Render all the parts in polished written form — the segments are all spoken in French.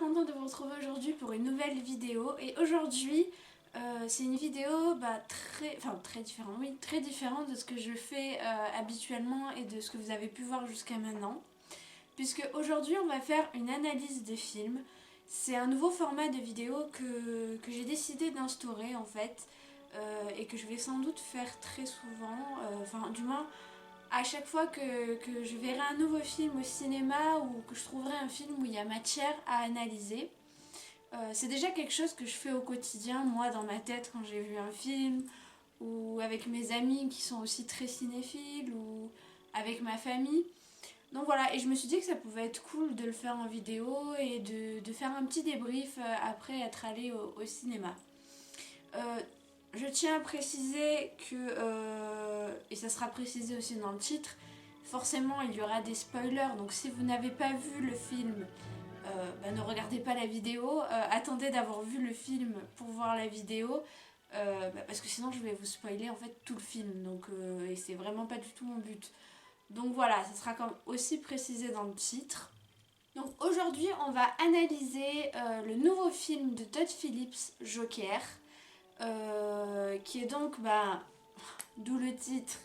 contente de vous retrouver aujourd'hui pour une nouvelle vidéo. Et aujourd'hui, c'est une vidéo très différente de ce que je fais habituellement et de ce que vous avez pu voir jusqu'à maintenant. Puisque aujourd'hui, on va faire une analyse des films. C'est un nouveau format de vidéo que j'ai décidé d'instaurer en fait. Et que je vais sans doute faire très souvent. Du moins, à chaque fois que je verrai un nouveau film au cinéma ou que je trouverai un film où il y a matière à analyser. C'est déjà quelque chose que je fais au quotidien, moi dans ma tête quand j'ai vu un film, ou avec mes amis qui sont aussi très cinéphiles, ou avec ma famille. Donc voilà, et je me suis dit que ça pouvait être cool de le faire en vidéo et de faire un petit débrief après être allé au cinéma. Je tiens à préciser que, et ça sera précisé aussi dans le titre, forcément il y aura des spoilers, donc si vous n'avez pas vu le film, ne regardez pas la vidéo, attendez d'avoir vu le film pour voir la vidéo, parce que sinon je vais vous spoiler en fait tout le film, donc, et c'est vraiment pas du tout mon but. Donc voilà, ça sera aussi précisé dans le titre. Donc aujourd'hui on va analyser le nouveau film de Todd Phillips, Joker. Qui est donc, d'où le titre,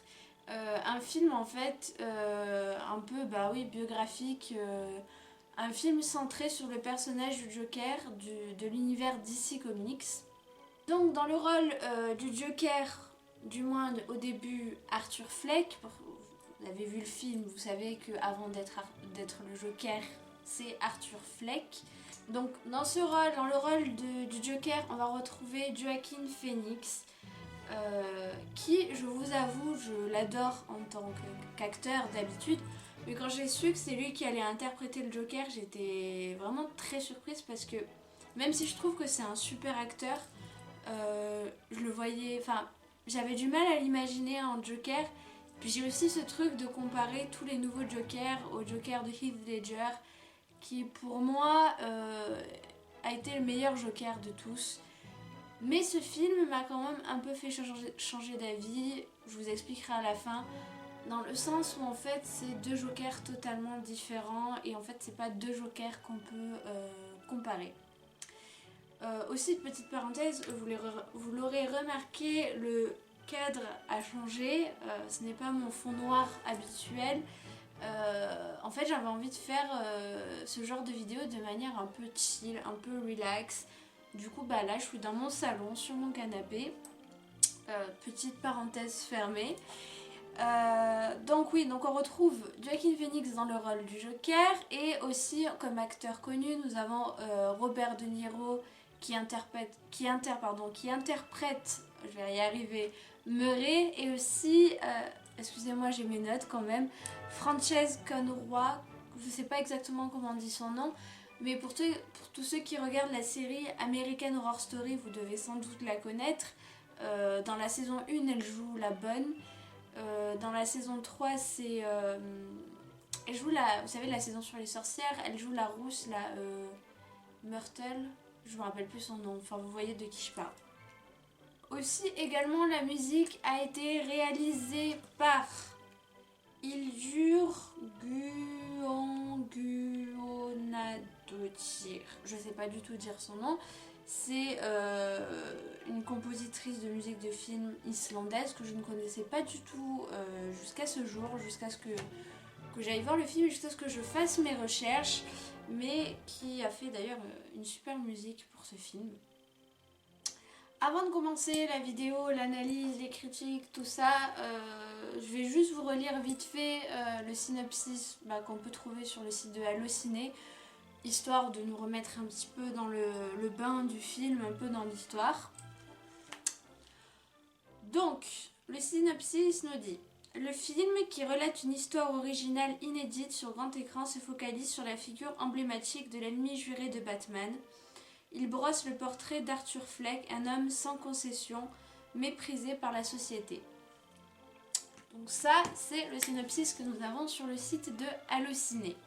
un film en fait un peu biographique, un film centré sur le personnage du Joker de l'univers DC Comics. Donc dans le rôle du Joker, du moins au début, Arthur Fleck. Vous avez vu le film, vous savez qu'avant d'être le Joker, c'est Arthur Fleck. Donc dans le rôle du Joker, on va retrouver Joaquin Phoenix, qui, je vous avoue, je l'adore en tant qu'acteur d'habitude, mais quand j'ai su que c'est lui qui allait interpréter le Joker, j'étais vraiment très surprise parce que même si je trouve que c'est un super acteur, je le voyais, j'avais du mal à l'imaginer en Joker. Puis j'ai aussi ce truc de comparer tous les nouveaux Jokers au Joker de Heath Ledger, qui pour moi a été le meilleur Joker de tous. Mais ce film m'a quand même un peu fait changer d'avis, je vous expliquerai à la fin, dans le sens où en fait c'est deux Jokers totalement différents et en fait c'est pas deux Jokers qu'on peut comparer. Aussi, petite parenthèse, vous l'aurez remarqué, le cadre a changé, ce n'est pas mon fond noir habituel. En fait j'avais envie de faire ce genre de vidéo de manière un peu chill, un peu relax. Du coup là je suis dans mon salon sur mon canapé, petite parenthèse fermée. Donc on retrouve Joaquin Phoenix dans le rôle du Joker et aussi comme acteur connu nous avons Robert De Niro qui interprète, je vais y arriver, Murray, et aussi excusez-moi j'ai mes notes quand même, Frances Conroy, je sais pas exactement comment on dit son nom, mais pour tous ceux qui regardent la série American Horror Story, vous devez sans doute la connaître. Dans la saison 1 elle joue la bonne, dans la saison 3 elle joue vous savez la saison sur les sorcières, elle joue la rousse, la Myrtle, je me rappelle plus son nom, vous voyez de qui je parle. Aussi également la musique a été réalisée par Ildur Guðnadóttir, je sais pas du tout dire son nom. C'est une compositrice de musique de film islandaise que je ne connaissais pas du tout jusqu'à ce jour, jusqu'à ce que j'aille voir le film, jusqu'à ce que je fasse mes recherches, mais qui a fait d'ailleurs une super musique pour ce film. Avant de commencer la vidéo, l'analyse, les critiques, tout ça, je vais juste vous relire vite fait le synopsis qu'on peut trouver sur le site de Allociné, histoire de nous remettre un petit peu dans le bain du film, un peu dans l'histoire. Donc, le synopsis nous dit: le film, qui relate une histoire originale inédite sur grand écran, se focalise sur la figure emblématique de l'ennemi juré de Batman. Il brosse le portrait d'Arthur Fleck, un homme sans concession, méprisé par la société. Donc ça, c'est le synopsis que nous avons sur le site de Allociné.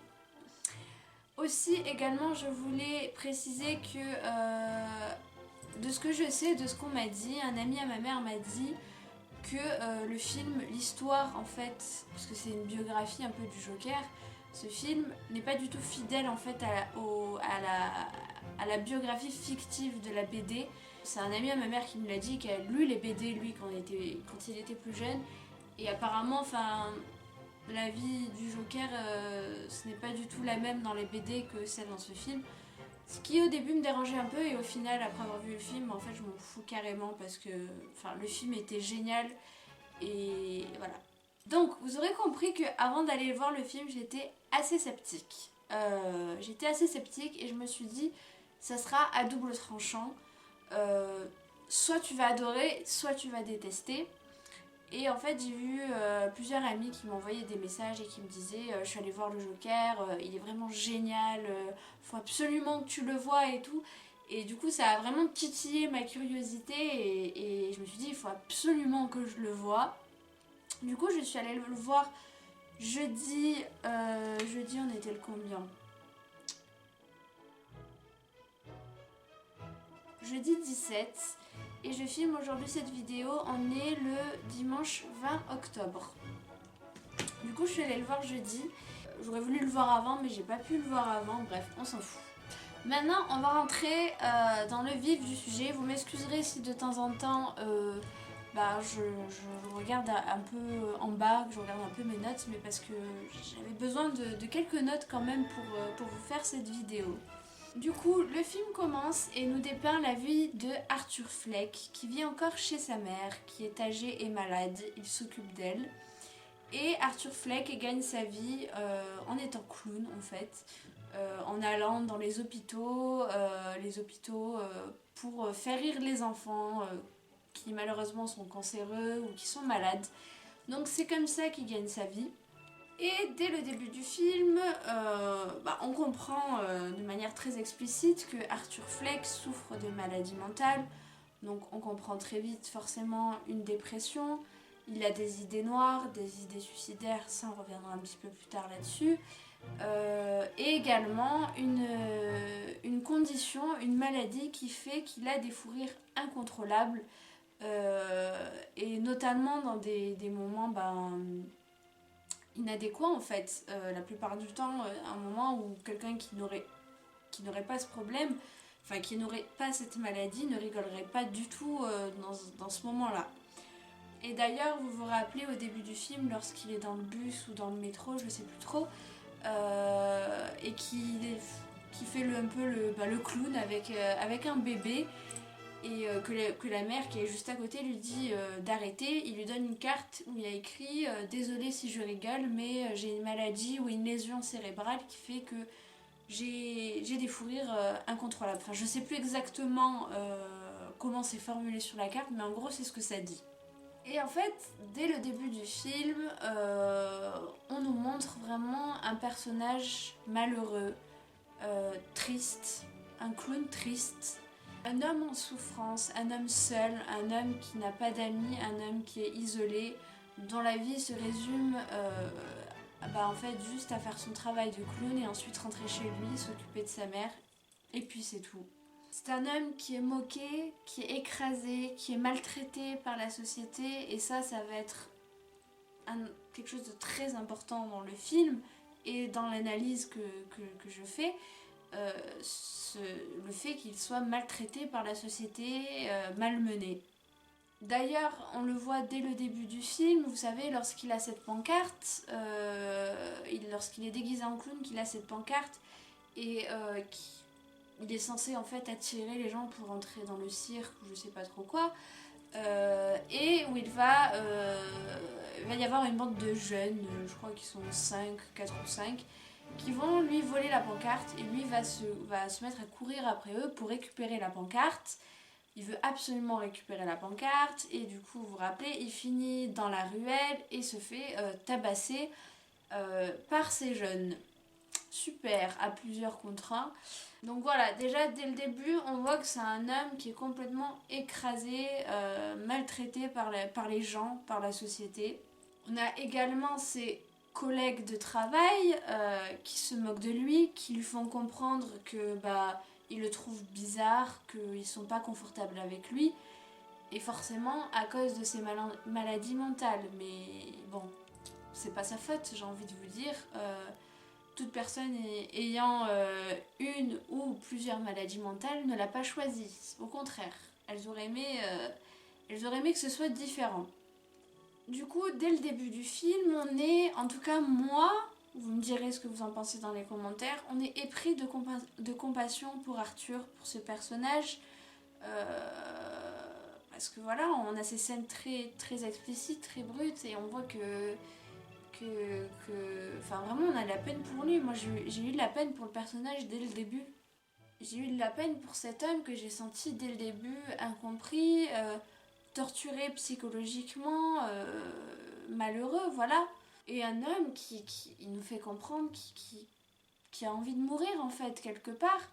Aussi, également, je voulais préciser que, de ce que je sais, de ce qu'on m'a dit, un ami à ma mère m'a dit que le film, l'histoire en fait, parce que c'est une biographie un peu du Joker, ce film n'est pas du tout fidèle en fait à la biographie fictive de la BD. C'est un ami à ma mère qui me l'a dit, qui a lu les BD lui quand il était plus jeune. Et apparemment, la vie du Joker, ce n'est pas du tout la même dans les BD que celle dans ce film. Ce qui au début me dérangeait un peu et au final, après avoir vu le film, en fait je m'en fous carrément parce que le film était génial et voilà. Donc vous aurez compris qu'avant d'aller voir le film, j'étais assez sceptique. Et je me suis dit, ça sera à double tranchant. Soit tu vas adorer, soit tu vas détester. Et en fait j'ai vu plusieurs amis qui m'envoyaient des messages et qui me disaient je suis allée voir le Joker, il est vraiment génial, faut absolument que tu le vois et tout. Et du coup ça a vraiment titillé ma curiosité et je me suis dit il faut absolument que je le voie. Du coup je suis allée le voir jeudi, on était le combien? Jeudi 17. Et je filme aujourd'hui cette vidéo, on est le dimanche 20 octobre. Du coup je suis allée le voir jeudi. J'aurais voulu le voir avant mais j'ai pas pu le voir avant, bref on s'en fout. Maintenant on va rentrer dans le vif du sujet. Vous m'excuserez si de temps en temps je regarde un peu en bas, que je regarde un peu mes notes, mais parce que j'avais besoin de quelques notes quand même pour vous faire cette vidéo. Du coup, le film commence et nous dépeint la vie de Arthur Fleck, qui vit encore chez sa mère, qui est âgée et malade. Il s'occupe d'elle. Et Arthur Fleck gagne sa vie en étant clown, en fait, en allant dans les hôpitaux pour faire rire les enfants qui malheureusement sont cancéreux ou qui sont malades. Donc c'est comme ça qu'il gagne sa vie. Et dès le début du film, on comprend de manière très explicite que Arthur Fleck souffre de maladie mentale. Donc on comprend très vite forcément une dépression. Il a des idées noires, des idées suicidaires, ça on reviendra un petit peu plus tard là-dessus. Et également une condition, une maladie qui fait qu'il a des fous rires incontrôlables. Et notamment dans des moments inadéquat en fait. La plupart du temps, un moment où quelqu'un qui n'aurait pas ce problème, qui n'aurait pas cette maladie, ne rigolerait pas du tout dans ce moment-là. Et d'ailleurs, vous vous rappelez au début du film, lorsqu'il est dans le bus ou dans le métro, je sais plus trop, et qui fait un peu le clown avec un bébé, et que la mère qui est juste à côté lui dit d'arrêter. Il lui donne une carte où il y a écrit désolé si je rigole mais j'ai une maladie ou une lésion cérébrale qui fait que j'ai des fous rires incontrôlables. Enfin je sais plus exactement comment c'est formulé sur la carte, mais en gros c'est ce que ça dit. Et en fait dès le début du film on nous montre vraiment un personnage malheureux, triste, un clown triste. Un homme en souffrance, un homme seul, un homme qui n'a pas d'amis, un homme qui est isolé, dont la vie se résume en fait juste à faire son travail de clown et ensuite rentrer chez lui, s'occuper de sa mère, et puis c'est tout. C'est un homme qui est moqué, qui est écrasé, qui est maltraité par la société, et ça va être quelque chose de très important dans le film et dans l'analyse que je fais. Le fait qu'il soit maltraité par la société, malmené. D'ailleurs, on le voit dès le début du film, vous savez, lorsqu'il a cette pancarte, lorsqu'il est déguisé en clown, qu'il a cette pancarte, et il est censé en fait attirer les gens pour entrer dans le cirque ou je sais pas trop quoi, et où il va y avoir une bande de jeunes, je crois qu'ils sont 4 ou 5, qui vont lui voler la pancarte et lui va se mettre à courir après eux pour récupérer la pancarte. Il veut absolument récupérer la pancarte et du coup, vous vous rappelez, il finit dans la ruelle et se fait tabasser par ces jeunes. Super, à plusieurs contre un. Donc voilà, déjà dès le début, on voit que c'est un homme qui est complètement écrasé, maltraité par les gens, par la société. On a également ses collègues de travail qui se moquent de lui, qui lui font comprendre que ils le trouvent bizarre, qu'ils sont pas confortables avec lui, et forcément à cause de ses maladies mentales. Mais bon, c'est pas sa faute, j'ai envie de vous dire. toute personne ayant une ou plusieurs maladies mentales ne l'a pas choisi. Au contraire, elles auraient aimé que ce soit différent. Du coup, dès le début du film, on est, en tout cas moi, vous me direz ce que vous en pensez dans les commentaires, on est épris de compassion pour Arthur, pour ce personnage. Parce que voilà, on a ces scènes très, très explicites, très brutes, et on voit enfin vraiment on a de la peine pour lui. Moi j'ai eu de la peine pour le personnage dès le début. J'ai eu de la peine pour cet homme que j'ai senti dès le début incompris, torturé psychologiquement, malheureux, voilà. Et un homme qui il nous fait comprendre qui a envie de mourir en fait quelque part.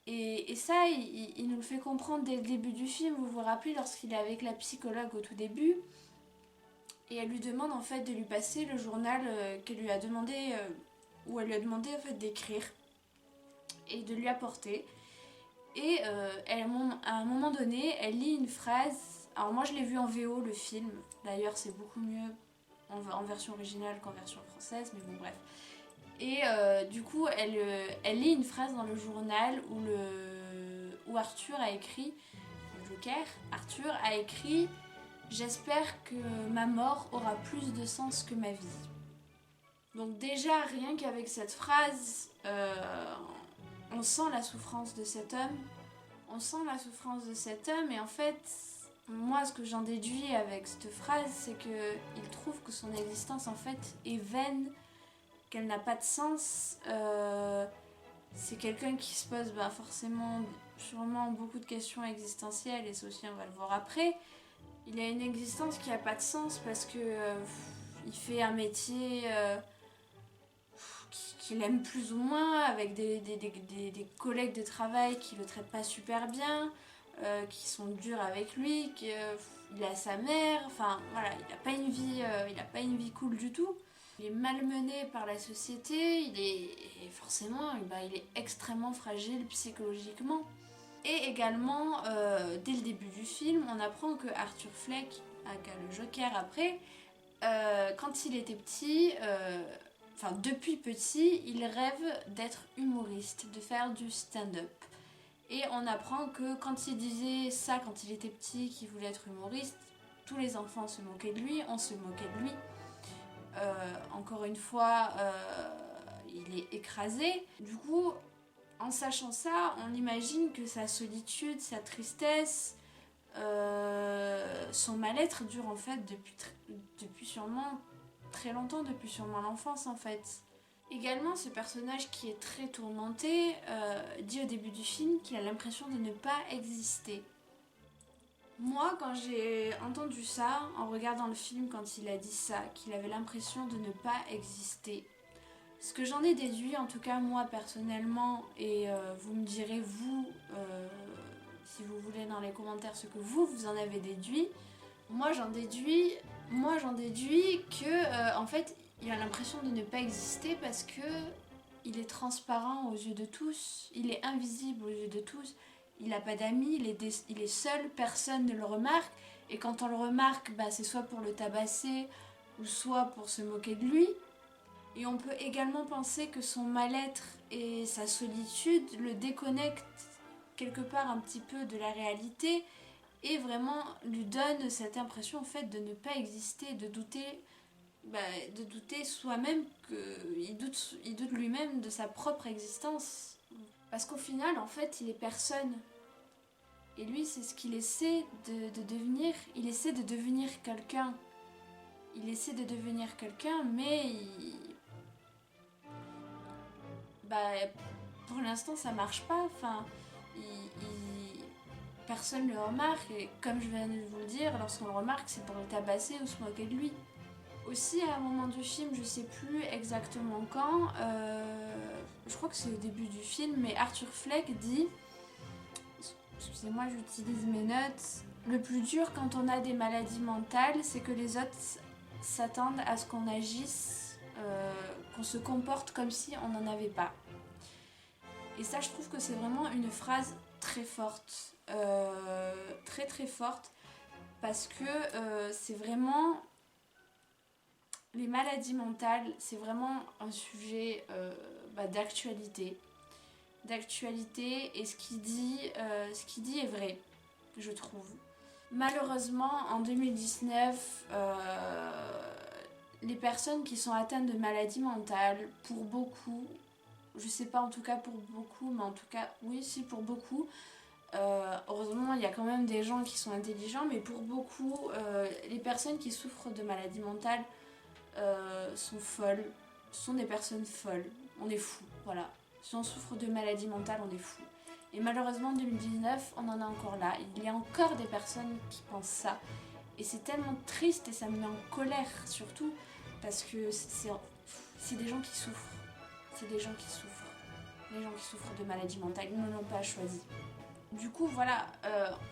Et ça, il nous le fait comprendre dès le début du film. Vous vous rappelez lorsqu'il est avec la psychologue au tout début, et elle lui demande en fait de lui passer le journal qu'elle lui a demandé, où elle lui a demandé en fait d'écrire et de lui apporter. Et à un moment donné, elle lit une phrase. Alors moi je l'ai vu en VO le film, d'ailleurs c'est beaucoup mieux en version originale qu'en version française, mais bon bref. Et du coup elle lit une phrase dans le journal où Arthur a écrit, le Joker, Arthur a écrit: j'espère que ma mort aura plus de sens que ma vie. Donc déjà, rien qu'avec cette phrase, on sent la souffrance de cet homme. On sent la souffrance de cet homme et en fait, moi ce que j'en déduis avec cette phrase, c'est qu'il trouve que son existence en fait est vaine, qu'elle n'a pas de sens. C'est quelqu'un qui se pose forcément, sûrement beaucoup de questions existentielles, et ça aussi on va le voir après. Il a une existence qui n'a pas de sens parce que il fait un métier qu'il aime plus ou moins, avec des collègues de travail qui le traitent pas super bien, qui sont durs avec lui, il a sa mère, enfin voilà, il n'a pas une vie cool du tout. Il est malmené par la société, forcément, il est extrêmement fragile psychologiquement. Et également, dès le début du film, on apprend que Arthur Fleck, aka le Joker après, quand il était petit, depuis petit, il rêve d'être humoriste, de faire du stand-up. Et on apprend que quand il disait ça, quand il était petit, qu'il voulait être humoriste, tous les enfants se moquaient de lui, on se moquait de lui. Encore une fois, il est écrasé. Du coup, en sachant ça, on imagine que sa solitude, sa tristesse, son mal-être dure en fait depuis sûrement très longtemps, depuis sûrement l'enfance en fait. Également, ce personnage qui est très tourmenté dit au début du film qu'il a l'impression de ne pas exister. Moi, quand j'ai entendu ça, en regardant le film, quand il a dit ça, qu'il avait l'impression de ne pas exister, ce que j'en ai déduit, en tout cas moi personnellement, et vous me direz vous, si vous voulez dans les commentaires ce que vous en avez déduit, moi j'en déduis que en fait il a l'impression de ne pas exister parce que il est transparent aux yeux de tous, il est invisible aux yeux de tous, il n'a pas d'amis, il est seul, personne ne le remarque, et quand on le remarque, c'est soit pour le tabasser ou soit pour se moquer de lui. Et on peut également penser que son mal-être et sa solitude le déconnectent quelque part un petit peu de la réalité et vraiment lui donnent cette impression en fait de ne pas exister, de douter soi-même, qu'il doute lui-même de sa propre existence. Parce qu'au final, en fait, il est personne. Et lui, c'est ce qu'il essaie de devenir. Il essaie de devenir quelqu'un. Mais pour l'instant ça marche pas, personne ne le remarque, et comme je viens de vous le dire, lorsqu'on le remarque c'est pour le tabasser ou se moquer de lui. Aussi à un moment du film, je sais plus exactement quand, je crois que c'est au début du film, mais Arthur Fleck dit, excusez-moi j'utilise mes notes, le plus dur quand on a des maladies mentales c'est que les autres s'attendent à ce qu'on agisse, qu'on se comporte comme si on n'en avait pas. Et ça, je trouve que c'est vraiment une phrase très forte, très très forte, parce que c'est vraiment les maladies mentales, c'est vraiment un sujet d'actualité. D'actualité, et ce qu'il dit est vrai, je trouve. Malheureusement, en 2019, les personnes qui sont atteintes de maladies mentales, pour beaucoup, je sais pas en tout cas pour beaucoup, mais en tout cas, oui, si pour beaucoup, heureusement, il y a quand même des gens qui sont intelligents, mais pour beaucoup, les personnes qui souffrent de maladies mentales sont folles, sont des personnes folles. On est fous, voilà. Si on souffre de maladies mentales, on est fous. Et malheureusement, en 2019, on en a encore là. Il y a encore des personnes qui pensent ça. Et c'est tellement triste et ça me met en colère surtout parce que c'est des gens qui souffrent. C'est des gens qui souffrent. Les gens qui souffrent de maladies mentales, ils ne l'ont pas choisi. Du coup, voilà,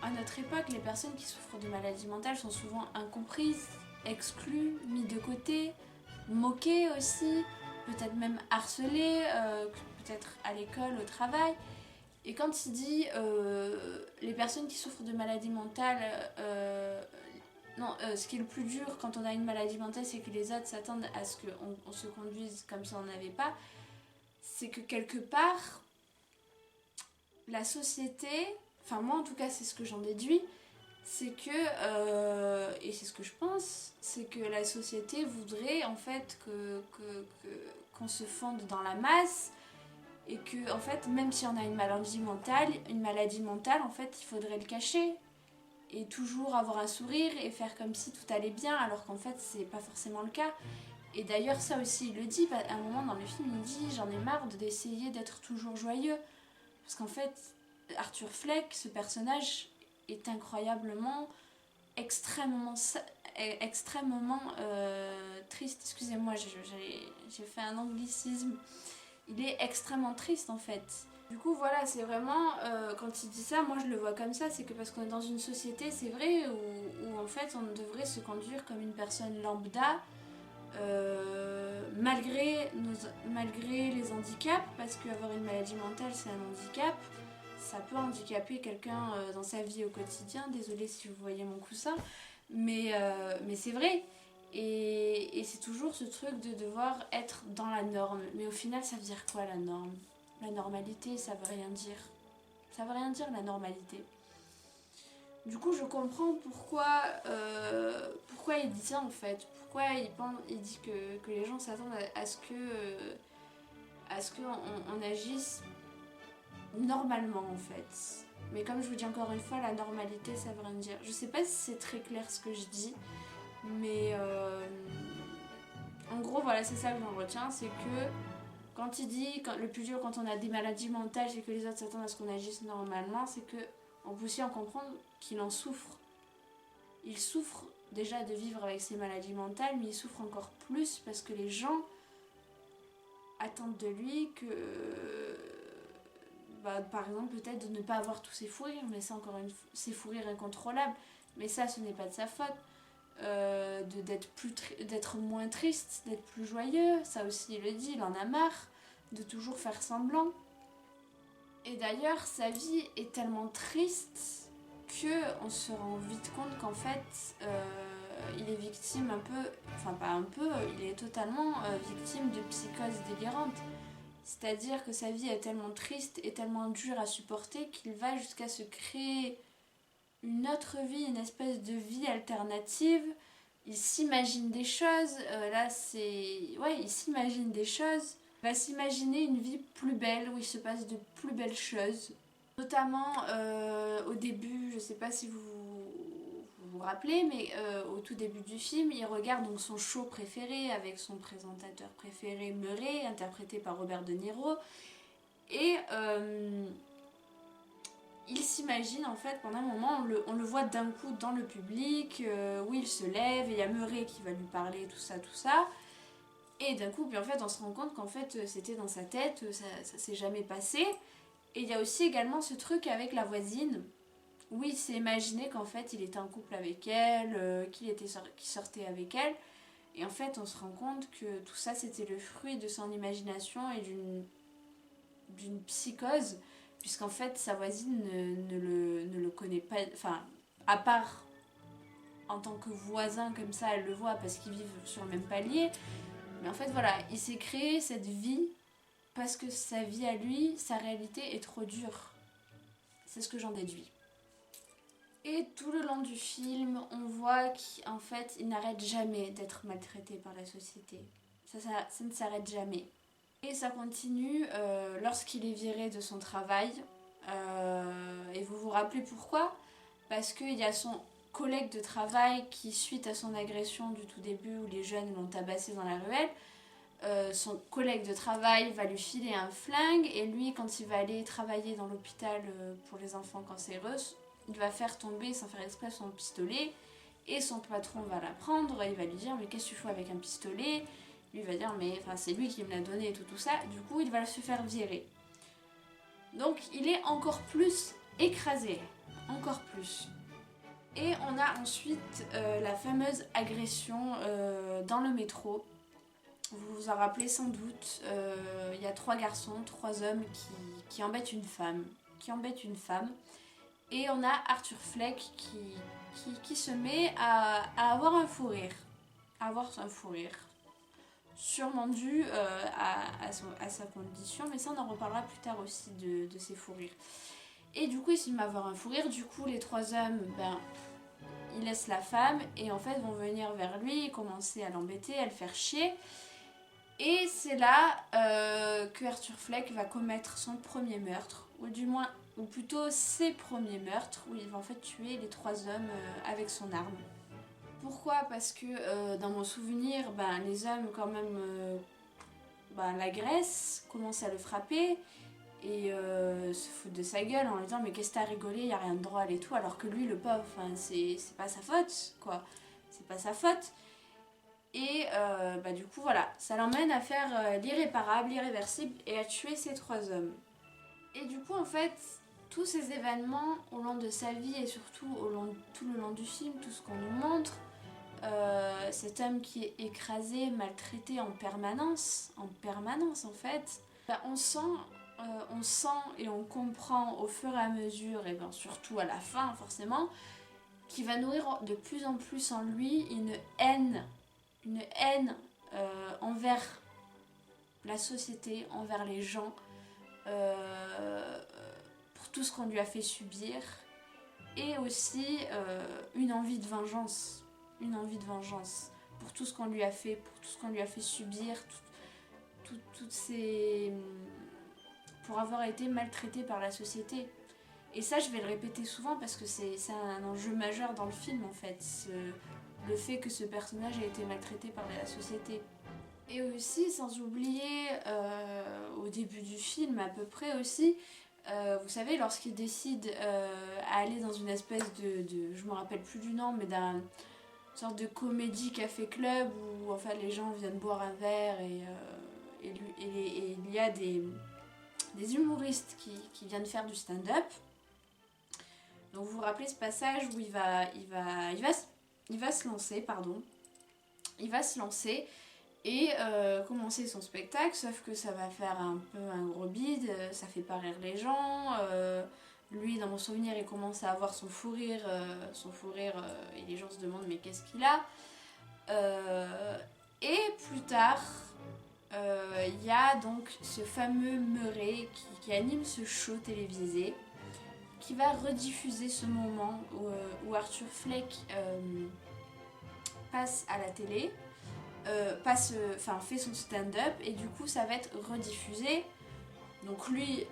à notre époque, les personnes qui souffrent de maladies mentales sont souvent incomprises, exclues, mises de côté, moquées aussi, peut-être même harcelées, peut-être à l'école, au travail. Et quand il dit les personnes qui souffrent de maladies mentales, ce qui est le plus dur quand on a une maladie mentale, c'est que les autres s'attendent à ce qu'on se conduise comme si on n'avait pas. C'est que quelque part, la société, enfin moi en tout cas c'est ce que j'en déduis, c'est que, et c'est ce que je pense, c'est que la société voudrait en fait qu'on se fonde dans la masse et que en fait même si on a une maladie mentale en fait il faudrait le cacher et toujours avoir un sourire et faire comme si tout allait bien alors qu'en fait c'est pas forcément le cas. Et d'ailleurs ça aussi il le dit, à un moment dans le film il dit j'en ai marre d'essayer d'être toujours joyeux. Parce qu'en fait, Arthur Fleck, ce personnage, est incroyablement, extrêmement triste. Excusez-moi, j'ai fait un anglicisme. Il est extrêmement triste en fait. Du coup, voilà, c'est vraiment, quand il dit ça, moi je le vois comme ça, c'est que parce qu'on est dans une société, c'est vrai, où en fait on devrait se conduire comme une personne lambda, malgré les handicaps, parce qu'avoir une maladie mentale c'est un handicap, ça peut handicaper quelqu'un dans sa vie au quotidien, désolée si vous voyez mon coussin, mais c'est vrai, et c'est toujours ce truc de devoir être dans la norme, mais au final ça veut dire quoi la norme? La normalité ça veut rien dire, ça veut rien dire la normalité. Du coup, je comprends pourquoi il dit ça en fait. Pourquoi il dit que les gens s'attendent à ce qu'on agisse normalement en fait. Mais comme je vous dis encore une fois, la normalité ça veut rien dire. Je sais pas si c'est très clair ce que je dis, mais en gros, voilà, c'est ça que j'en retiens, c'est que quand il dit le plus dur quand on a des maladies mentales, c'est que les autres s'attendent à ce qu'on agisse normalement, c'est que on peut aussi en comprendre qu'il en souffre. Il souffre déjà de vivre avec ses maladies mentales, mais il souffre encore plus parce que les gens attendent de lui que, par exemple, peut-être de ne pas avoir tous ses fous rires, mais ça encore ses fous rires incontrôlables, mais ça ce n'est pas de sa faute. D'être moins triste, d'être plus joyeux, ça aussi il le dit, il en a marre de toujours faire semblant. Et d'ailleurs, sa vie est tellement triste qu'on se rend vite compte qu'en fait, il est victime un peu, enfin pas un peu, il est totalement victime de psychose délirante. C'est-à-dire que sa vie est tellement triste et tellement dure à supporter qu'il va jusqu'à se créer une autre vie, une espèce de vie alternative. Il s'imagine des choses, il s'imagine des choses. Il va s'imaginer une vie plus belle, où il se passe de plus belles choses. Notamment au début, je sais pas si vous rappelez, mais au tout début du film, il regarde donc son show préféré avec son présentateur préféré Murray, interprété par Robert De Niro. Et il s'imagine en fait pendant un moment, on le voit d'un coup dans le public, où il se lève et il y a Murray qui va lui parler, tout ça. Et d'un coup, puis en fait, on se rend compte qu'en fait, c'était dans sa tête, ça s'est jamais passé. Et il y a aussi également ce truc avec la voisine, où il s'est imaginé qu'en fait, il était en couple avec elle, qu'il sortait avec elle. Et en fait, on se rend compte que tout ça, c'était le fruit de son imagination et d'une psychose, puisqu'en fait, sa voisine ne le connaît pas, enfin, à part en tant que voisin comme ça, elle le voit parce qu'ils vivent sur le même palier. Mais en fait voilà, il s'est créé cette vie parce que sa vie à lui, sa réalité est trop dure. C'est ce que j'en déduis. Et tout le long du film, on voit qu'en fait, il n'arrête jamais d'être maltraité par la société. Ça ne s'arrête jamais. Et ça continue lorsqu'il est viré de son travail. Et vous vous rappelez pourquoi ? Parce qu'il y a son collègue de travail qui, suite à son agression du tout début où les jeunes l'ont tabassé dans la ruelle, son collègue de travail va lui filer un flingue et lui, quand il va aller travailler dans l'hôpital pour les enfants cancéreux, il va faire tomber sans faire exprès son pistolet et son patron va la prendre et il va lui dire mais qu'est-ce que tu fais avec un pistolet ? Lui va dire mais c'est lui qui me l'a donné et tout ça. Du coup il va se faire virer. Donc il est encore plus écrasé. Encore plus. Et on a ensuite la fameuse agression dans le métro. Vous vous en rappelez sans doute, il y a 3 garçons, 3 hommes qui embêtent une femme. Et on a Arthur Fleck qui se met à avoir un fou rire. Sûrement dû à sa condition, mais ça on en reparlera plus tard aussi de ses fous rires. Et du coup il se met à avoir un fou rire, du coup les 3 hommes, ils laissent la femme et en fait vont venir vers lui et commencer à l'embêter, à le faire chier. Et c'est là que Arthur Fleck va commettre son premier meurtre, ou plutôt ses premiers meurtres, où il va en fait tuer les 3 hommes avec son arme. Pourquoi ? Parce que dans mon souvenir, les hommes quand même l'agressent, commencent à le frapper et se foutent de sa gueule en lui disant mais qu'est-ce que t'as rigolé, y a rien de drôle et tout, alors que lui le pauvre, c'est pas sa faute quoi, c'est pas sa faute. Et du coup voilà, ça l'emmène à faire l'irréparable, l'irréversible et à tuer ces 3 hommes. Et du coup en fait, tous ces événements au long de sa vie et surtout tout le long du film, tout ce qu'on nous montre, cet homme qui est écrasé, maltraité en permanence en fait, on sent et on comprend au fur et à mesure, et surtout à la fin forcément, qu'il va nourrir de plus en plus en lui une haine envers la société, envers les gens, pour tout ce qu'on lui a fait subir, et aussi une envie de vengeance pour tout ce qu'on lui a fait, pour tout ce qu'on lui a fait subir, toutes ces... pour avoir été maltraité par la société. Et ça, je vais le répéter souvent parce que c'est un enjeu majeur dans le film en fait, le fait que ce personnage ait été maltraité par la société. Et aussi, sans oublier, au début du film à peu près aussi, vous savez, lorsqu'il décide à aller dans une espèce de je me rappelle plus du nom, mais d'un sorte de comédie café-club où en fait les gens viennent boire un verre et il y a des humoristes qui viennent faire du stand-up. Donc vous vous rappelez ce passage où il va se lancer et commencer son spectacle, sauf que ça va faire un peu un gros bide, ça fait pas rire les gens. Lui, dans mon souvenir, il commence à avoir son fou rire et les gens se demandent mais qu'est-ce qu'il a. Et plus tard, il y a donc ce fameux Murray qui anime ce show télévisé, qui va rediffuser ce moment où Arthur Fleck passe à la télé, fait son stand-up, et du coup ça va être rediffusé. Donc lui,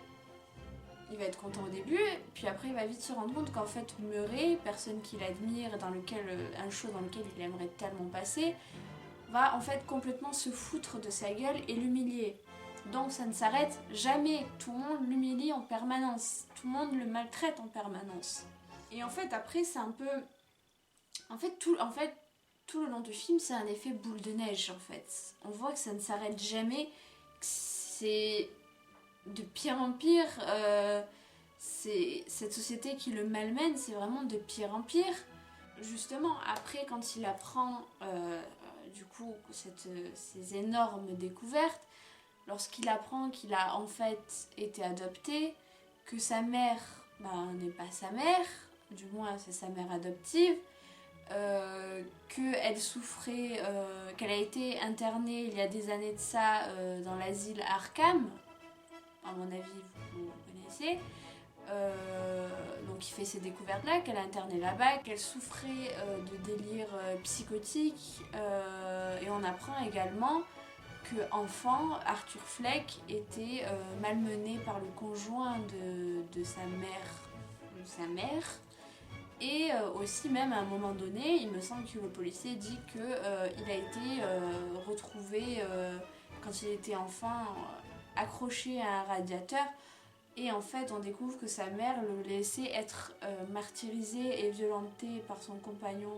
il va être content au début, puis après il va vite se rendre compte qu'en fait Murray, personne qu'il admire, un show dans lequel il aimerait tellement passer, va en fait complètement se foutre de sa gueule et l'humilier. Donc ça ne s'arrête jamais, tout le monde l'humilie en permanence, tout le monde le maltraite en permanence. Et en fait après c'est un peu... tout le long du film c'est un effet boule de neige en fait. On voit que ça ne s'arrête jamais, que c'est de pire en pire, c'est cette société qui le malmène, c'est vraiment de pire en pire. Justement après quand il apprend du coup ces énormes découvertes, lorsqu'il apprend qu'il a en fait été adopté, que sa mère n'est pas sa mère, du moins c'est sa mère adoptive, qu'elle souffrait, qu'elle a été internée il y a des années de ça dans l'asile Arkham, à mon avis vous connaissez. Donc il fait ces découvertes là, qu'elle est internée là-bas, qu'elle souffrait de délire psychotique, et on apprend également que enfant Arthur Fleck était malmené par le conjoint de sa mère. Et aussi même à un moment donné, il me semble que le policier dit qu'il a été retrouvé quand il était enfant accroché à un radiateur. Et en fait, on découvre que sa mère le laissait être martyrisé et violenté par son compagnon.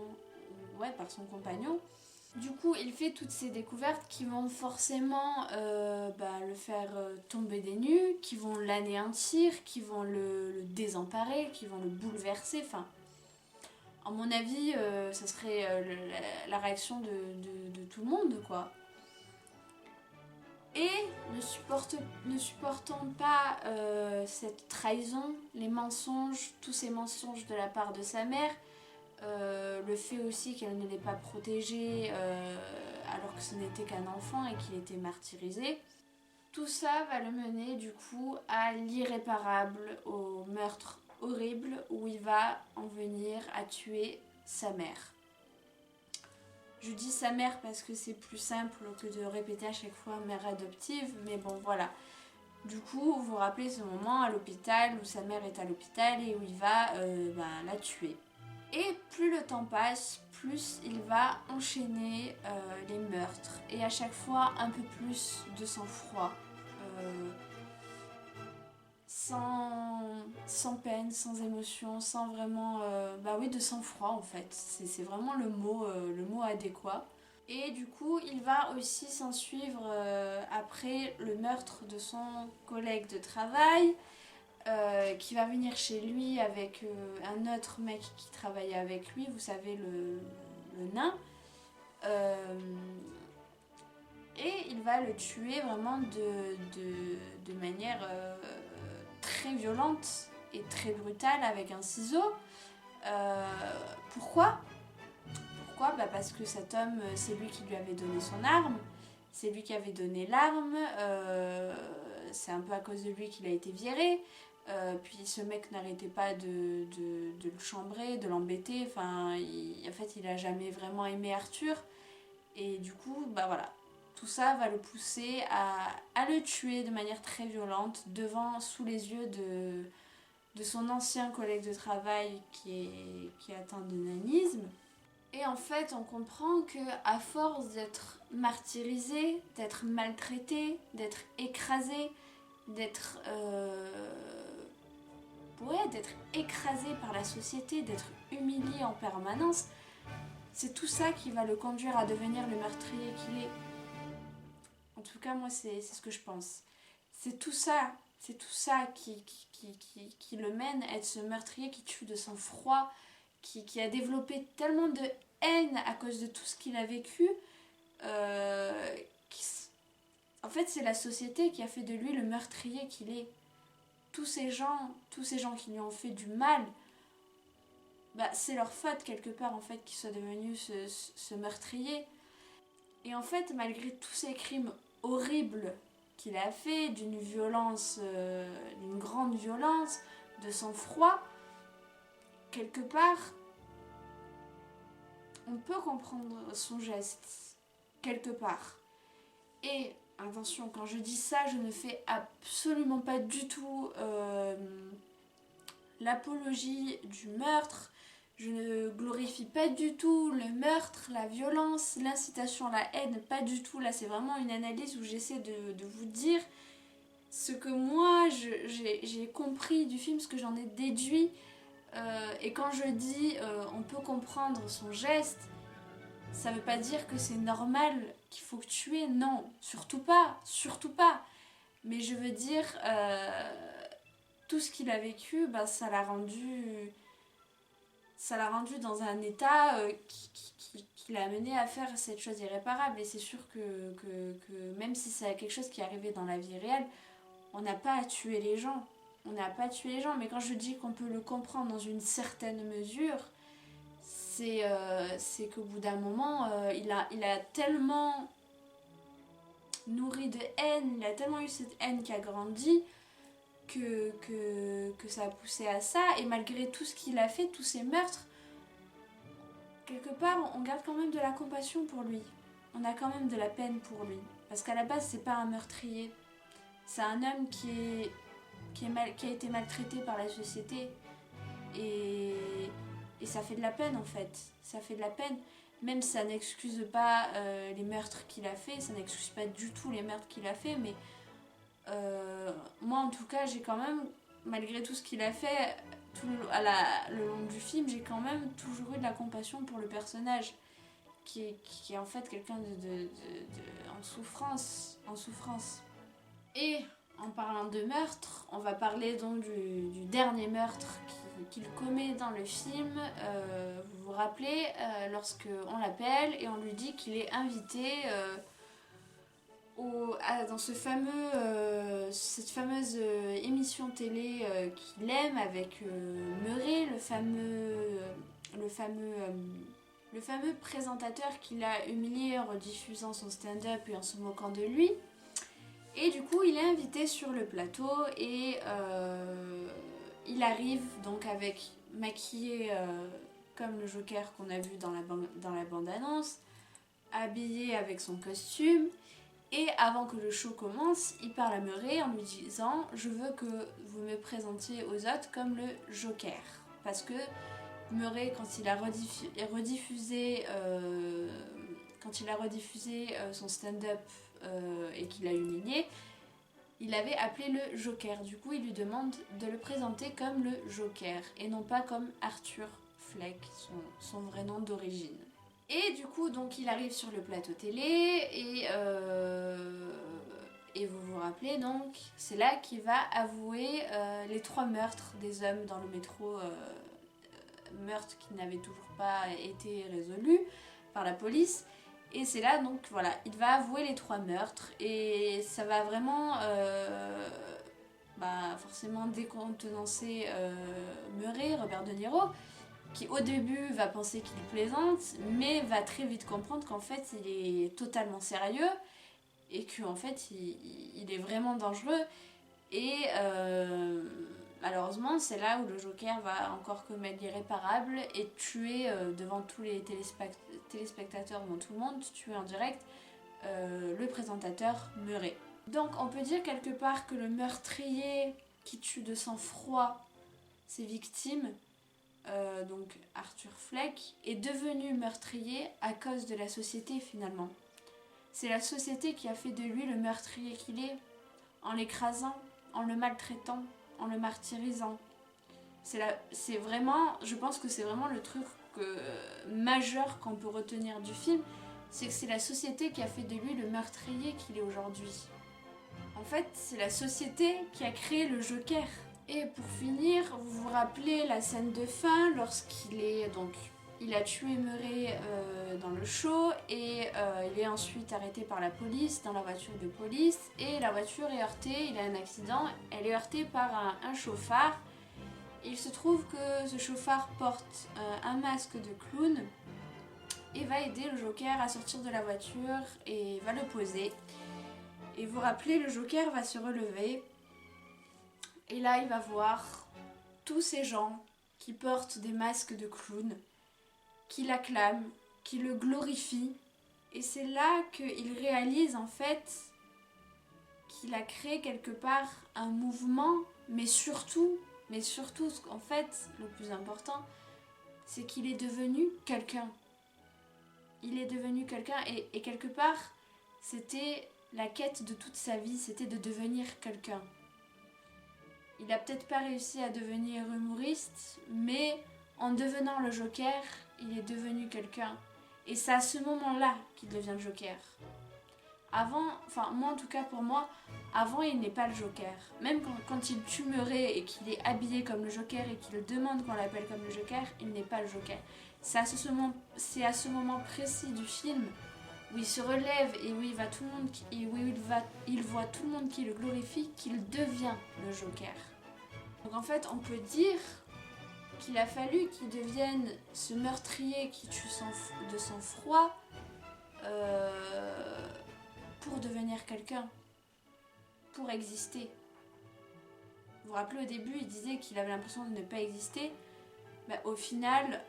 Ouais, par son compagnon. Du coup, il fait toutes ces découvertes qui vont forcément le faire tomber des nues, qui vont l'anéantir, qui vont le désemparer, qui vont le bouleverser. Enfin, à mon avis, ça serait la réaction de tout le monde, quoi. Et ne supportant pas cette trahison, les mensonges, tous ces mensonges de la part de sa mère, le fait aussi qu'elle ne l'ait pas protégé alors que ce n'était qu'un enfant et qu'il était martyrisé, tout ça va le mener du coup à l'irréparable, au meurtre horrible où il va en venir à tuer sa mère. Je dis sa mère parce que c'est plus simple que de répéter à chaque fois mère adoptive, mais bon voilà. Du coup, vous vous rappelez ce moment à l'hôpital où sa mère est à l'hôpital et où il va la tuer. Et plus le temps passe, plus il va enchaîner les meurtres. Et à chaque fois, un peu plus de sang-froid. Sans peine, sans émotion, sans vraiment... de sang-froid en fait. C'est vraiment le mot adéquat. Et du coup, il va aussi s'en suivre après le meurtre de son collègue de travail, qui va venir chez lui avec un autre mec qui travaillait avec lui, vous savez, le nain. Et il va le tuer vraiment de manière très violente et très brutale avec un ciseau. Pourquoi ? Parce que cet homme, c'est lui qui lui avait donné son arme, c'est lui qui avait donné l'arme, c'est un peu à cause de lui qu'il a été viré. Puis ce mec n'arrêtait pas de le chambrer, de l'embêter. Enfin, en fait, il a jamais vraiment aimé Arthur. Et du coup, tout ça va le pousser à le tuer de manière très violente, sous les yeux de son ancien collègue de travail qui est atteint de nanisme. Et en fait, on comprend qu'à force d'être martyrisé, d'être maltraité, d'être écrasé, d'être écrasé par la société, d'être humilié en permanence, c'est tout ça qui va le conduire à devenir le meurtrier qu'il est. En tout cas, moi, c'est ce que je pense. C'est tout ça qui le mène à être ce meurtrier qui tue de sang-froid, qui a développé tellement de haine à cause de tout ce qu'il a vécu. En fait, c'est la société qui a fait de lui le meurtrier qu'il est. Tous ces gens qui lui ont fait du mal, c'est leur faute quelque part en fait qu'il soit devenu ce meurtrier. Et en fait, malgré tous ces crimes horribles qu'il a fait, d'une grande violence, de sang-froid, quelque part, on peut comprendre son geste, quelque part. Et attention, quand je dis ça, je ne fais absolument pas du tout l'apologie du meurtre. Je ne glorifie pas du tout le meurtre, la violence, l'incitation à la haine, pas du tout. Là, c'est vraiment une analyse où j'essaie de vous dire ce que moi, j'ai compris du film, ce que j'en ai déduit. Et quand je dis on peut comprendre son geste, ça veut pas dire que c'est normal, qu'il faut tuer, non, surtout pas. Mais je veux dire, tout ce qu'il a vécu, ça l'a rendu dans un état qui l'a amené à faire cette chose irréparable. Et c'est sûr que même si c'est quelque chose qui est arrivé dans la vie réelle, on n'a pas à tuer les gens. Mais quand je dis qu'on peut le comprendre dans une certaine mesure, c'est qu'au bout d'un moment, il a tellement nourri de haine, il a tellement eu cette haine qui a grandi que ça a poussé à ça. Et malgré tout ce qu'il a fait, tous ces meurtres, quelque part, on garde quand même de la compassion pour lui. On a quand même de la peine pour lui. Parce qu'à la base, c'est pas un meurtrier. C'est un homme qui a été maltraité par la société. Et ça fait de la peine en fait. Ça fait de la peine. Même si ça n'excuse pas les meurtres qu'il a fait, ça n'excuse pas du tout les meurtres qu'il a fait, mais moi en tout cas, j'ai quand même, malgré tout ce qu'il a fait, le long du film, j'ai quand même toujours eu de la compassion pour le personnage, qui est en fait quelqu'un en souffrance. Et en parlant de meurtre, on va parler donc du dernier meurtre qu'il commet dans le film. Vous vous rappelez, lorsqu'on l'appelle et on lui dit qu'il est invité dans cette fameuse émission télé qu'il aime avec Murray, le fameux présentateur qui l'a humilié en rediffusant son stand-up et en se moquant de lui. Et du coup, il est invité sur le plateau et il arrive donc maquillé comme le Joker qu'on a vu dans la bande-annonce, habillé avec son costume. Et avant que le show commence, il parle à Murray en lui disant « Je veux que vous me présentiez aux autres comme le Joker ». Parce que Murray, quand il a rediffusé son stand-up et qu'il a humilié, il avait appelé le Joker. Du coup, il lui demande de le présenter comme le Joker et non pas comme Arthur Fleck, son vrai nom d'origine. Et du coup, donc, il arrive sur le plateau télé et vous vous rappelez, donc, c'est là qu'il va avouer les 3 meurtres des hommes dans le métro, meurtres qui n'avaient toujours pas été résolus par la police. Et c'est là, donc, voilà, il va avouer les 3 meurtres et ça va vraiment, forcément décontenancer Murray, Robert De Niro, qui au début va penser qu'il plaisante, mais va très vite comprendre qu'en fait il est totalement sérieux et qu'en fait il est vraiment dangereux. Et malheureusement, c'est là où le Joker va encore commettre l'irréparable et tuer devant tous les téléspectateurs, devant tout le monde, tuer en direct le présentateur Murray. Donc on peut dire quelque part que le meurtrier qui tue de sang-froid ses victimes, donc Arthur Fleck, est devenu meurtrier à cause de la société finalement. C'est la société qui a fait de lui le meurtrier qu'il est, en l'écrasant, en le maltraitant, en le martyrisant. C'est vraiment, je pense que c'est vraiment le truc majeur qu'on peut retenir du film, c'est que c'est la société qui a fait de lui le meurtrier qu'il est aujourd'hui. En fait, c'est la société qui a créé le Joker. Et pour finir, vous vous rappelez la scène de fin il a tué Murray dans le show et il est ensuite arrêté par la police dans la voiture de police et la voiture est heurtée, il a un accident, elle est heurtée par un chauffard. Il se trouve que ce chauffard porte un masque de clown et va aider le Joker à sortir de la voiture et va le poser. Et vous vous rappelez, le Joker va se relever. Et là, il va voir tous ces gens qui portent des masques de clown, qui l'acclament, qui le glorifient. Et c'est là qu'il réalise en fait qu'il a créé quelque part un mouvement, mais surtout, en fait, le plus important, c'est qu'il est devenu quelqu'un. Il est devenu quelqu'un et quelque part, c'était la quête de toute sa vie, c'était de devenir quelqu'un. Il n'a peut-être pas réussi à devenir humoriste, mais en devenant le Joker, il est devenu quelqu'un. Et c'est à ce moment-là qu'il devient le Joker. Moi en tout cas pour moi, avant il n'est pas le Joker. Même quand il tue Murray et qu'il est habillé comme le Joker et qu'il demande qu'on l'appelle comme le Joker, il n'est pas le Joker. C'est à ce moment précis du film où il se relève et où il voit tout le monde qui le glorifie, qu'il devient le Joker. Donc en fait, on peut dire qu'il a fallu qu'il devienne ce meurtrier qui tue de sang-froid pour devenir quelqu'un, pour exister. Vous vous rappelez, au début, il disait qu'il avait l'impression de ne pas exister. Bah, au final,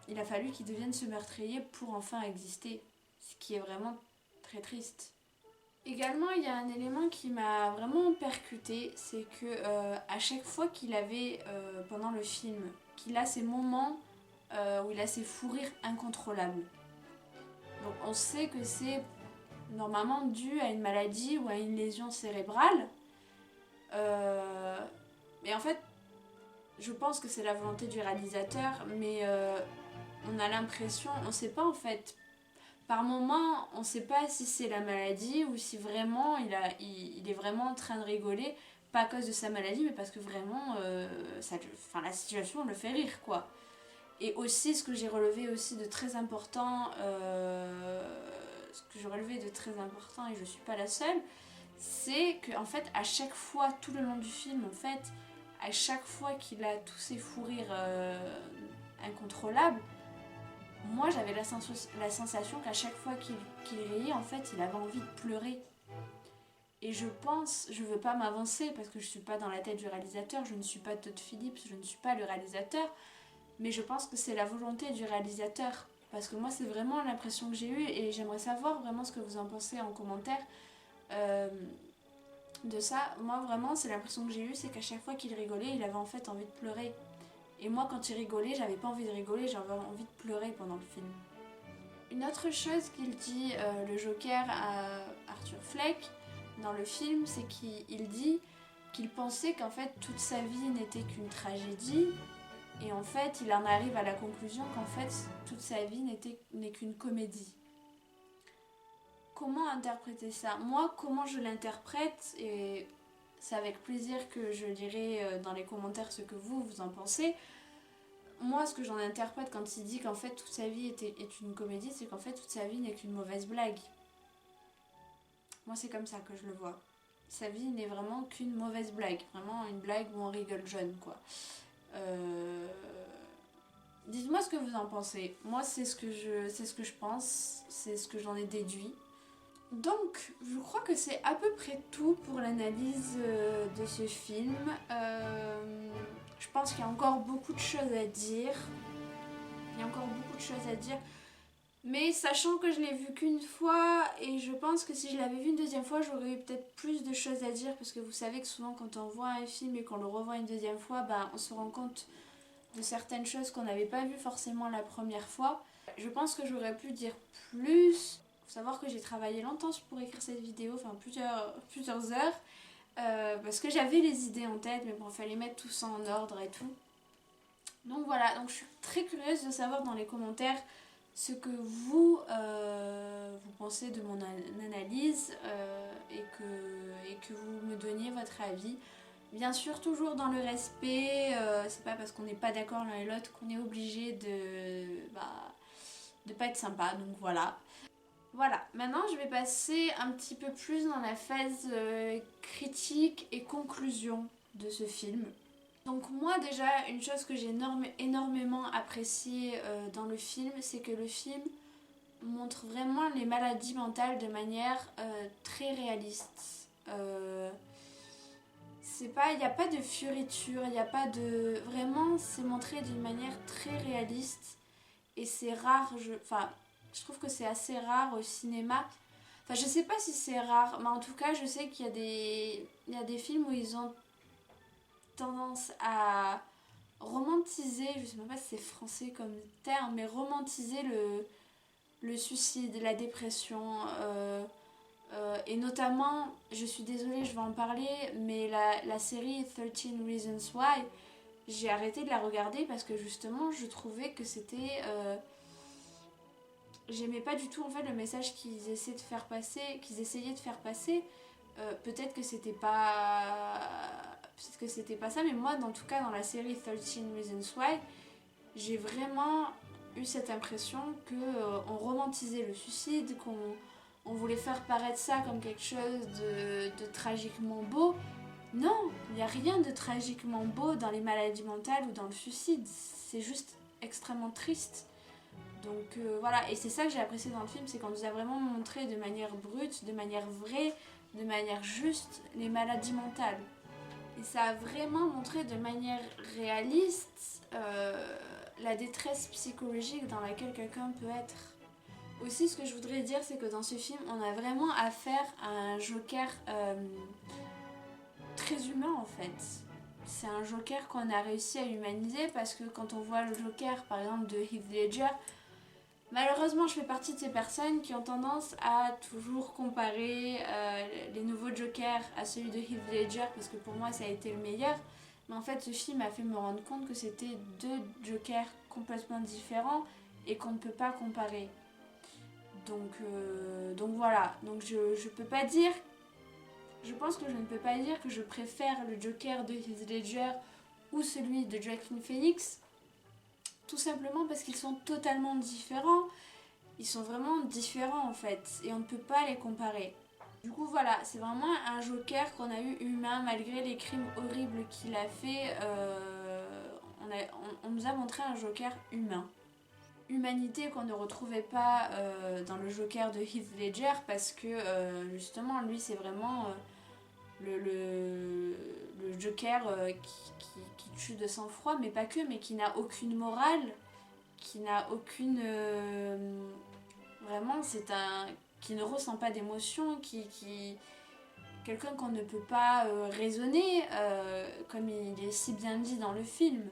il a fallu qu'il devienne ce meurtrier pour enfin exister, ce qui est vraiment très triste. Également, il y a un élément qui m'a vraiment percuté, c'est que à chaque fois qu'il avait, pendant le film, qu'il a ces moments où il a ces fous rires incontrôlables. Donc on sait que c'est normalement dû à une maladie ou à une lésion cérébrale. Mais en fait, je pense que c'est la volonté du réalisateur, mais on a l'impression, on ne sait pas en fait. Par moment, on ne sait pas si c'est la maladie ou si vraiment il est vraiment en train de rigoler, pas à cause de sa maladie, mais parce que vraiment la situation le fait rire, quoi. Et aussi, ce que j'ai relevé aussi de très important, et je suis pas la seule, c'est que en fait, à chaque fois, tout le long du film, en fait, à chaque fois qu'il a tous ces fous rires incontrôlables, moi j'avais la sensation qu'à chaque fois qu'il riait, en fait, il avait envie de pleurer. Et je pense, je veux pas m'avancer parce que je suis pas dans la tête du réalisateur, je ne suis pas Todd Phillips, je ne suis pas le réalisateur, mais je pense que c'est la volonté du réalisateur. Parce que moi, c'est vraiment l'impression que j'ai eue et j'aimerais savoir vraiment ce que vous en pensez en commentaire de ça. Moi, vraiment, c'est l'impression que j'ai eue, c'est qu'à chaque fois qu'il rigolait, il avait en fait envie de pleurer. Et moi, quand il rigolait, j'avais pas envie de rigoler, j'avais envie de pleurer pendant le film. Une autre chose qu'il dit, le Joker à Arthur Fleck, dans le film, c'est qu'il dit qu'il pensait qu'en fait, toute sa vie n'était qu'une tragédie. Et en fait, il en arrive à la conclusion qu'en fait, toute sa vie n'est qu'une comédie. Comment interpréter ça? Moi, comment je l'interprète, et c'est avec plaisir que je lirai dans les commentaires ce que vous en pensez. Moi, ce que j'en interprète quand il dit qu'en fait, toute sa vie est une comédie, c'est qu'en fait, toute sa vie n'est qu'une mauvaise blague. Moi, c'est comme ça que je le vois. Sa vie n'est vraiment qu'une mauvaise blague. Vraiment une blague où on rigole jeune, quoi. Dites-moi ce que vous en pensez. Moi, c'est ce que je pense, c'est ce que j'en ai déduit. Donc, je crois que c'est à peu près tout pour l'analyse de ce film. Je pense qu'il y a encore beaucoup de choses à dire. Mais sachant que je l'ai vu qu'une fois, et je pense que si je l'avais vu une deuxième fois, j'aurais eu peut-être plus de choses à dire, parce que vous savez que souvent quand on voit un film et qu'on le revoit une deuxième fois, on se rend compte de certaines choses qu'on n'avait pas vues forcément la première fois. Je pense que j'aurais pu dire plus. Il faut savoir que j'ai travaillé longtemps pour écrire cette vidéo, enfin plusieurs heures, parce que j'avais les idées en tête, mais bon, il fallait mettre tout ça en ordre et tout. Donc voilà, donc je suis très curieuse de savoir dans les commentaires ce que vous pensez de mon analyse et que vous me donniez votre avis. Bien sûr, toujours dans le respect, c'est pas parce qu'on n'est pas d'accord l'un et l'autre qu'on est obligé de pas être sympa, donc voilà. Voilà, maintenant je vais passer un petit peu plus dans la phase critique et conclusion de ce film. Donc moi déjà, une chose que j'ai énormément appréciée dans le film, c'est que le film montre vraiment les maladies mentales de manière très réaliste. Il n'y a pas de fioriture, il n'y a pas de... Vraiment, c'est montré d'une manière très réaliste et c'est rare, je trouve que c'est assez rare au cinéma. Enfin, je sais pas si c'est rare, mais en tout cas, je sais qu'il y a des films où ils ont tendance à romantiser, je sais même pas si c'est français comme terme, mais romantiser le suicide, la dépression, et notamment, je suis désolée, je vais en parler, mais la série 13 Reasons Why, j'ai arrêté de la regarder parce que justement, je trouvais que c'était... j'aimais pas du tout en fait le message qu'ils essayaient de faire passer. Peut-être que c'était pas ça, mais moi, en tout cas, dans la série 13 Reasons Why, j'ai vraiment eu cette impression qu'on romantisait le suicide, qu'on voulait faire paraître ça comme quelque chose de tragiquement beau, Non, il n'y a rien de tragiquement beau dans les maladies mentales ou dans le suicide. C'est juste extrêmement triste. Donc voilà, et c'est ça que j'ai apprécié dans le film, c'est qu'on nous a vraiment montré de manière brute, de manière vraie, de manière juste les maladies mentales. Et ça a vraiment montré de manière réaliste la détresse psychologique dans laquelle quelqu'un peut être. Aussi, ce que je voudrais dire, c'est que dans ce film, on a vraiment affaire à un Joker très humain en fait. C'est un Joker qu'on a réussi à humaniser parce que quand on voit le Joker par exemple de Heath Ledger, malheureusement je fais partie de ces personnes qui ont tendance à toujours comparer les nouveaux Jokers à celui de Heath Ledger parce que pour moi ça a été le meilleur. Mais en fait ce film a fait me rendre compte que c'était deux Jokers complètement différents et qu'on ne peut pas comparer. Donc voilà, donc je peux pas dire, je pense que je ne peux pas dire que je préfère le Joker de Heath Ledger ou celui de Joaquin Phoenix, tout simplement parce qu'ils sont totalement différents. Ils sont vraiment différents en fait, et on ne peut pas les comparer. Du coup voilà, c'est vraiment un Joker qu'on a eu humain malgré les crimes horribles qu'il a fait. On nous a montré un Joker humain. Humanité qu'on ne retrouvait pas dans le Joker de Heath Ledger parce que justement lui c'est vraiment le Joker qui tue de sang-froid, mais pas que, mais qui n'a aucune morale, qui n'a aucune... vraiment c'est un... qui ne ressent pas d'émotion, quelqu'un qu'on ne peut pas raisonner, comme il est si bien dit dans le film.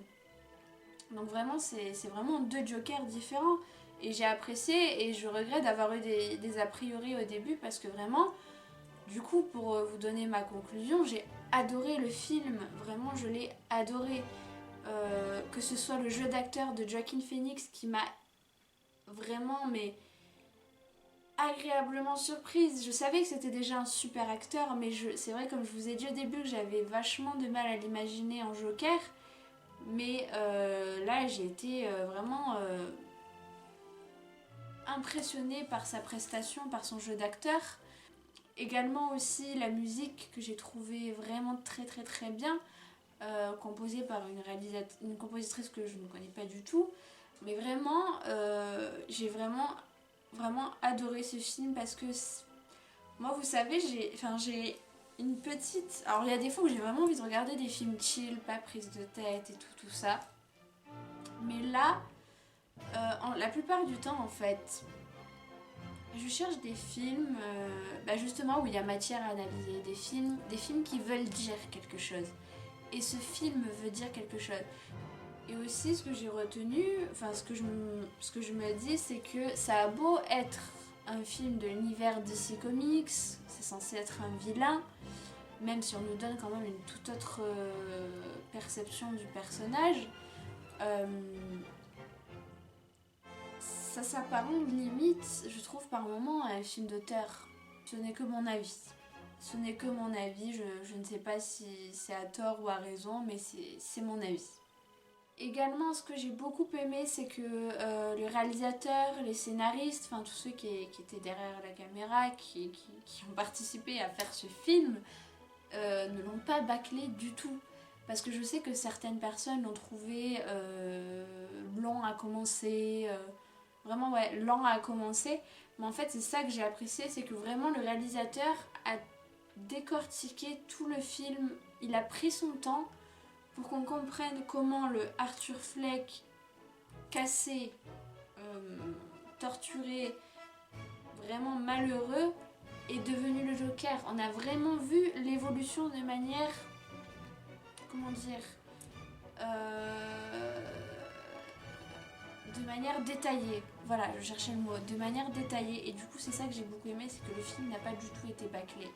Donc vraiment, c'est vraiment deux Jokers différents. Et j'ai apprécié et je regrette d'avoir eu des a priori au début parce que vraiment, du coup, pour vous donner ma conclusion, j'ai adoré le film. Vraiment, je l'ai adoré. Que ce soit le jeu d'acteur de Joaquin Phoenix qui m'a vraiment, mais agréablement surprise. Je savais que c'était déjà un super acteur, mais c'est vrai, comme je vous ai dit au début, que j'avais vachement de mal à l'imaginer en Joker. Mais là, j'ai été vraiment impressionnée par sa prestation, par son jeu d'acteur. Également aussi la musique que j'ai trouvée vraiment très très très bien, composée par une compositrice que je ne connais pas du tout. Mais vraiment, j'ai vraiment adoré ce film parce que moi, vous savez, j'ai une petite... Alors, il y a des fois où j'ai vraiment envie de regarder des films chill, pas prise de tête et tout ça. Mais là, la plupart du temps, en fait, je cherche des films, justement, où il y a matière à analyser. Des films qui veulent dire quelque chose. Et ce film veut dire quelque chose. Et aussi, ce que j'ai retenu, enfin, ce que je me dis, c'est que ça a beau être un film de l'univers DC Comics, c'est censé être un vilain, même si on nous donne quand même une toute autre perception du personnage, ça s'apparente limite, je trouve par moments, à un film d'auteur. Ce n'est que mon avis. Ce n'est que mon avis, je ne sais pas si c'est à tort ou à raison, mais c'est mon avis. Également, ce que j'ai beaucoup aimé, c'est que le réalisateur, les scénaristes, enfin tous ceux qui étaient derrière la caméra, qui ont participé à faire ce film, ne l'ont pas bâclé du tout. Parce que je sais que certaines personnes l'ont trouvé lent à commencer, vraiment ouais, lent à commencer. Mais en fait, c'est ça que j'ai apprécié, c'est que vraiment le réalisateur a décortiqué tout le film, il a pris son temps pour qu'on comprenne comment le Arthur Fleck cassé, torturé, vraiment malheureux est devenu le Joker. On a vraiment vu l'évolution de manière, comment dire, de manière détaillée. Voilà, je cherchais le mot, de manière détaillée. Et du coup, c'est ça que j'ai beaucoup aimé, c'est que le film n'a pas du tout été bâclé.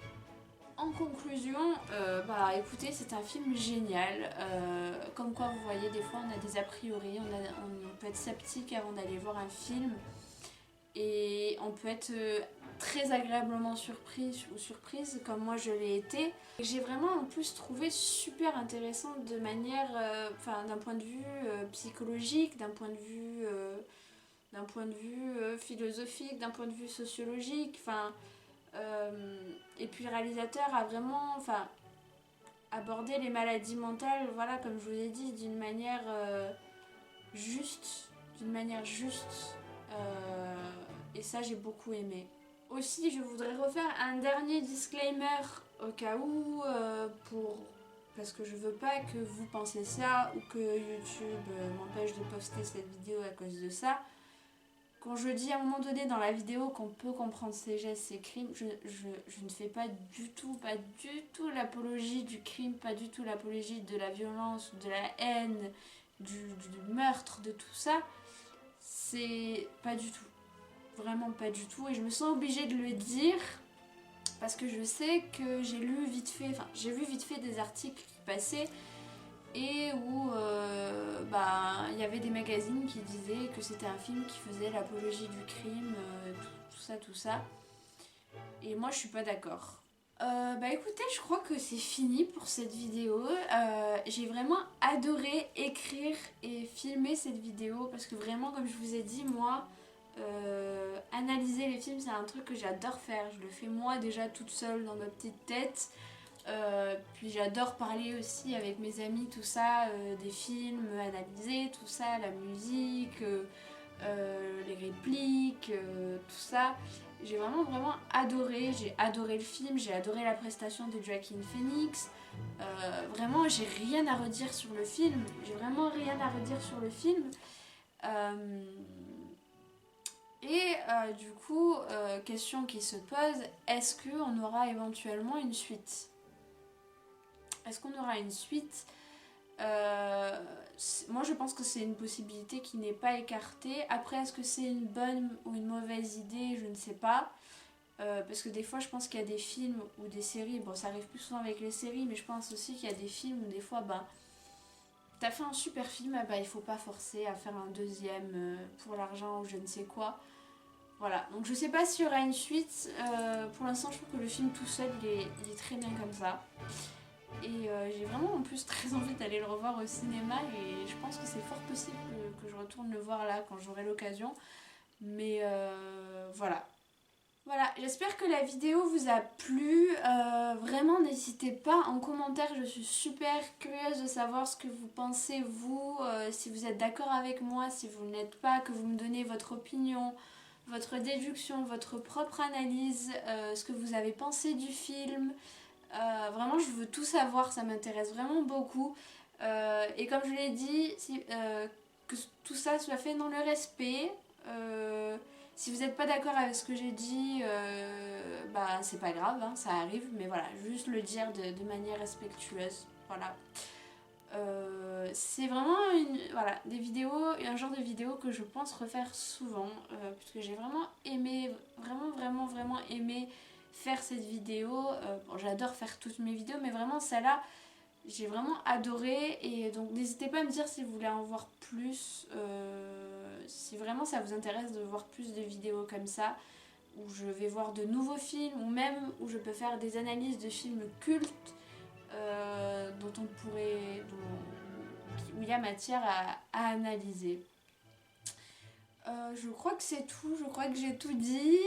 En conclusion, écoutez, c'est un film génial. Comme quoi, vous voyez, des fois, on a des a priori, on peut être sceptique avant d'aller voir un film. Et on peut être très agréablement surpris ou surprise, comme moi je l'ai été. J'ai vraiment en plus trouvé super intéressant de manière, d'un point de vue psychologique, d'un point de vue philosophique, d'un point de vue sociologique. Et puis le réalisateur a vraiment aborder les maladies mentales, voilà, comme je vous ai dit, d'une manière juste, et ça j'ai beaucoup aimé. Aussi, je voudrais refaire un dernier disclaimer au cas où, parce que je veux pas que vous pensiez ça ou que YouTube m'empêche de poster cette vidéo à cause de ça. Quand je dis à un moment donné dans la vidéo qu'on peut comprendre ces gestes, ces crimes, je ne fais pas du tout l'apologie du crime, pas du tout l'apologie de la violence, de la haine, du meurtre, de tout ça. C'est pas du tout. Vraiment pas du tout. Et je me sens obligée de le dire parce que je sais que j'ai vu vite fait des articles qui passaient et où il y avait des magazines qui disaient que c'était un film qui faisait l'apologie du crime, tout ça. Et moi je suis pas d'accord. Écoutez, je crois que c'est fini pour cette vidéo. J'ai vraiment adoré écrire et filmer cette vidéo parce que vraiment, comme je vous ai dit, moi, analyser les films, c'est un truc que j'adore faire. Je le fais moi déjà toute seule dans ma petite tête. Puis j'adore parler aussi avec mes amis, tout ça, des films, analyser tout ça, la musique, les répliques, tout ça. J'ai vraiment adoré, j'ai adoré le film, j'ai adoré la prestation de Joaquin Phoenix. Vraiment, j'ai rien à redire sur le film, j'ai vraiment rien à redire sur le film. Du coup, question qui se pose, est-ce qu'on aura éventuellement une suite ? Est-ce qu'on aura une suite ? Moi je pense que c'est une possibilité qui n'est pas écartée. Après, est-ce que c'est une bonne ou une mauvaise idée ? Je ne sais pas. Parce que des fois je pense qu'il y a des films ou des séries, bon ça arrive plus souvent avec les séries, mais je pense aussi qu'il y a des films où des fois t'as fait un super film, il faut pas forcer à faire un deuxième pour l'argent ou je ne sais quoi. Voilà, donc je sais pas s'il y aura une suite. Pour l'instant je trouve que le film tout seul il est très bien comme ça. Et j'ai vraiment en plus très envie d'aller le revoir au cinéma et je pense que c'est fort possible que je retourne le voir là quand j'aurai l'occasion. Mais voilà. Voilà, j'espère que la vidéo vous a plu. Vraiment, n'hésitez pas en commentaire. Je suis super curieuse de savoir ce que vous pensez, vous. Si vous êtes d'accord avec moi, si vous ne l'êtes pas, que vous me donnez votre opinion, votre déduction, votre propre analyse, ce que vous avez pensé du film. Vraiment, je veux tout savoir, ça m'intéresse vraiment beaucoup. Et comme je l'ai dit, que tout ça soit fait dans le respect. Si vous n'êtes pas d'accord avec ce que j'ai dit, c'est pas grave, hein, ça arrive, mais voilà, juste le dire de manière respectueuse. Voilà. C'est vraiment des vidéos, un genre de vidéo que je pense refaire souvent, puisque j'ai vraiment aimé, vraiment aimé faire cette vidéo. J'adore faire toutes mes vidéos, mais vraiment celle-là, j'ai vraiment adoré. Et donc n'hésitez pas à me dire si vous voulez en voir plus, si vraiment ça vous intéresse de voir plus de vidéos comme ça, où je vais voir de nouveaux films, ou même où je peux faire des analyses de films cultes, où il y a matière à analyser. Je crois que c'est tout, je crois que j'ai tout dit.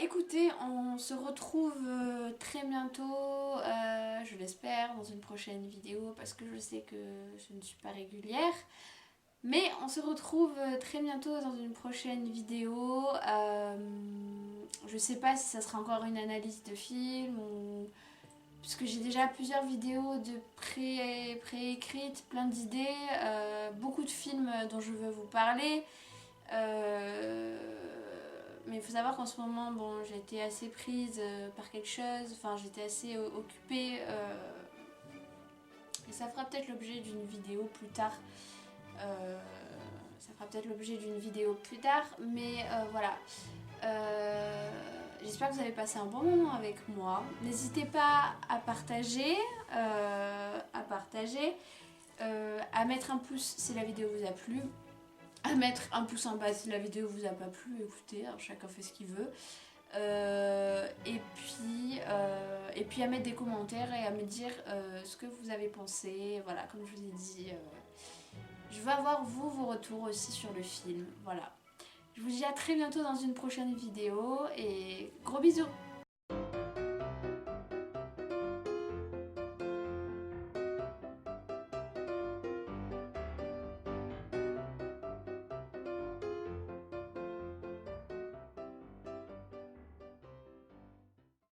Écoutez, on se retrouve très bientôt, je l'espère, dans une prochaine vidéo, parce que je sais que je ne suis pas régulière. Mais on se retrouve très bientôt dans une prochaine vidéo. Je sais pas si ça sera encore une analyse de film ou... Puisque j'ai déjà plusieurs vidéos de préécrites, plein d'idées, beaucoup de films dont je veux vous parler. Mais il faut savoir qu'en ce moment, j'ai été assez prise par quelque chose, j'étais assez occupée. Et ça fera peut-être l'objet d'une vidéo plus tard. Mais voilà. J'espère que vous avez passé un bon moment avec moi. N'hésitez pas à partager, à mettre un pouce si la vidéo vous a plu, à mettre un pouce en bas si la vidéo vous a pas plu. Écoutez, hein, chacun fait ce qu'il veut. Et puis à mettre des commentaires et à me dire ce que vous avez pensé. Voilà, comme je vous ai dit, je veux avoir vos retours aussi sur le film. Voilà. Je vous dis à très bientôt dans une prochaine vidéo et gros bisous!